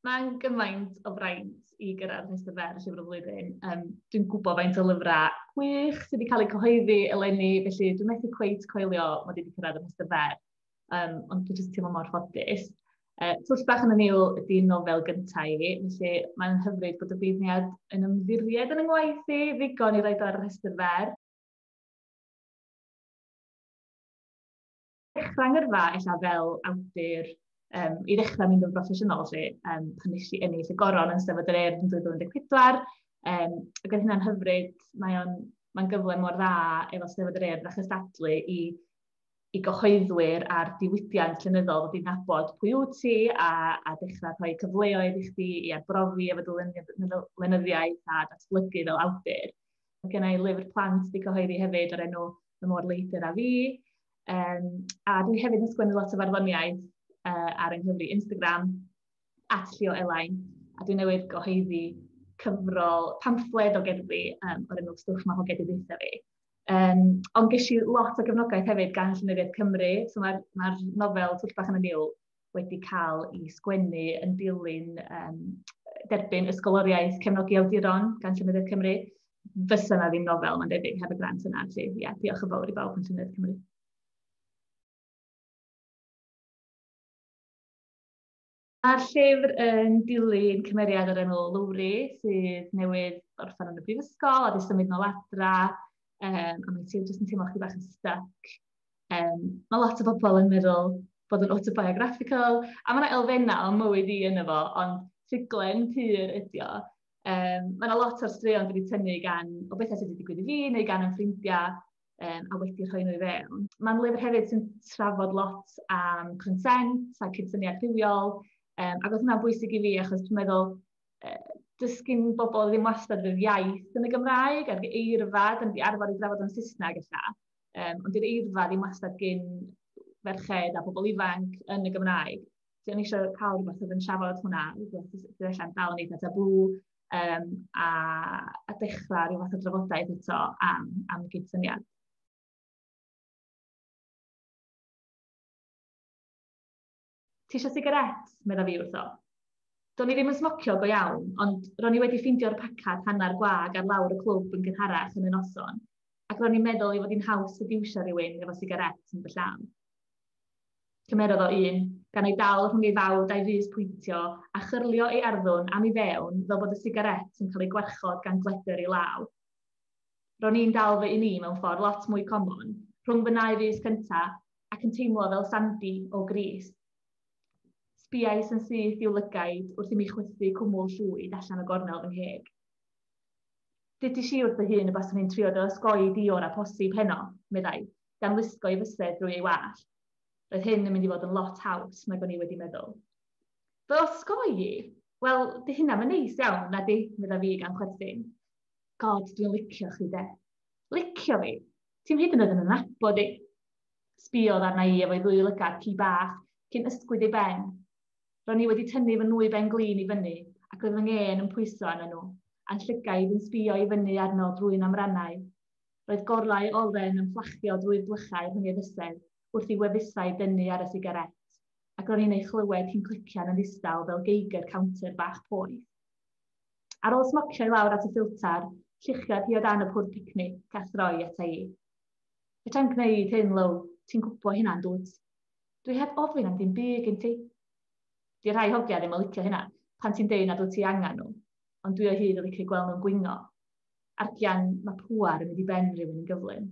Mae'n gymaint o fraint i gyrraedd rhestr fer llyfr y flwyddyn. Dwi'n gwybod faint o lyfrau gwych sydd wedi cael eu cyhoeddi eleni, felly dwi'n methu cweit coelio mod i wedi cyrraedd y rhestr fer. Ond dwi'n jyst teimlo mor ffodus. Twll bach yn y niwl ydy nofel gyntaf i, felly mae'n hyfryd bod y beirniad yn ymddiried yn yngwaith i ddigon i roed ar y rhestr fer. Dechrau'n gyrfa ella fel awdur i ddechrau mynd yn broffesiynol, pan nes i ennill y goron yn Steddfod yr Urdd yn 2014. Ac oedd hynna'n hyfryd, mae'n gyfle mor dda efo Steddfod yr Urdd a chystadlu i gyhoeddwyr a'r diwydiant llenyddol fod i'n nabod pwy wyt ti a dechrau rhoi cyfleoedd i chdi i arbrofi efo lenyddiaeth a datblygu fel awdur. Mae gen i lyfr plant wedi cyhoeddi hefyd o'r enw Y Môr Leidr a Fi. A dwi hefyd yn sgwennu lot o farddoniaeth ar yng nghyfrif Instagram, @Llio Elain, a dwi newydd gyhoeddi cyfrol pamffled o gerddi o'r enw Stwff Mae Hoged 'Di Deutha Fi. Ond ges i lot o gefnogaeth hefyd gan Llenyddiaeth Cymru, so mae'r nofel Twll Bach yn y Niwl wedi cael ei sgwennu yn dilyn derbyn ysgoloriaeth cefnogi awduron gan Llenyddiaeth Cymru. Fysa na ddim nofel, mae'n debyg, heb y grant yna. Felly, diolch yn fawr i bawb yn Llenyddiaeth Cymru. Mae'r llyfr yn dilyn cymeriad o'r enw Lowri, sydd newydd orffen yn y brifysgol a 'di symud nôl adra, a mae'n jyst yn teimlo chydig bach yn stuck. Mae lot o bobl yn meddwl bod yn autobiographical, a mae yna elfennau o mywyd i yno fo, ond ffuglen pur ydi o. Mae yna lot o'r straeon wedi tynnu o bethau sydd wedi digwydd i fi neu gan yn ffrindiau a wedi rhoi nhw i fewn. Mae'n lyfr hefyd sy'n trafod lot am consent a cydsyniad rhywiol, ac oedd hwnna'n bwysig i fi achos dwi'n meddwl dysgu'n bobl ddim wastad yr iaith yn y Gymraeg, a'r eirfa, dan ni wedi arfer i drafod yn Saesneg ella, ond dy'r eirfa ddim wastad gyn ferched a bobl ifanc yn y Gymraeg. So o'n i eisiau cael rhywbeth oedd yn trafod hwnna, sydd allan dal yn eitha tabw, a dechrau rhyw fath o drafodaeth eto am gydsyniad. Ti eisiau sigaret? Medda fi wrtho. Do'n i ddim yn smocio go iawn, ond ro'n i wedi ffeindio'r pacad hanner gwag ar lawr y clwb yn gynharach yn y noson, ac ro'n i'n meddwl i fod hi'n haws sediwsio rhywun efo sigaret yn fy llaw. Cymerodd o un, gan ei dal rhwng ei fawd a'i fys pwyntio, a chyrlio ei arddwn am ei fewn fel bod y sigaret yn cael ei gwarchod gan gledr i law. Ro'n i'n dal fy un i mewn ffordd lot mwy common, rhwng fy nau fys cyntaf, ac yn teimlo fel Sandy o Gris. Sbiais yn syth i'w lygaid wrth i mi chwythu cwmwl llwyd allan o gornel fy ngheg. Dydys i wrth fy hun y baswn i'n trio dy osgoi dior a posib heno, meddai, gan wisgo ei fysedd drwy ei wallt. Roedd hyn yn mynd i fod yn lot haws, nag o'n i wedi meddwl. Fy osgoi? Wel, di hynna'n neis iawn, na di, medda fi gan chwerthin. God, dwi'n licio chi de. Licio fi? Ti'n hyd yn oed yn nabod i? Sbiodd arna i efo'i ddwy lygad ci bach, cyn ysgwyd ei ben. Ro'n i wedi tynnu fy nwy ben glin i fyny, ac oedd fy ngên yn pwyso arno nhw, a'n llygaid yn sbio i fyny arno drwy'n amrannau. Roedd gorlau oren yn fflachio drwy'r blychau rhwng ei fysedd, wrth i wefusau dynnu ar y sigaret, ac ro'n i'n ei chlywed hi'n clician yn ddistaw fel geiger counter bach poeth. Ar ôl smocio i lawr at y ffiltar, lluchiodd hi o dan y pwr picnic a throi ata i. Fedrai'm gwneud hyn, Low, ti'n gwybod hynna'n dwyt? Dwi heb ofyn am ddim byd gen ti. Di rhai hogia ddim yn licio hynna, pan ti'n deud nad wyt ti angen nhw, ond dwi o hyd yn licio gweld nhw'n gwingo. Argian, mae pŵar yn mynd i ben rhywun yn gyflym.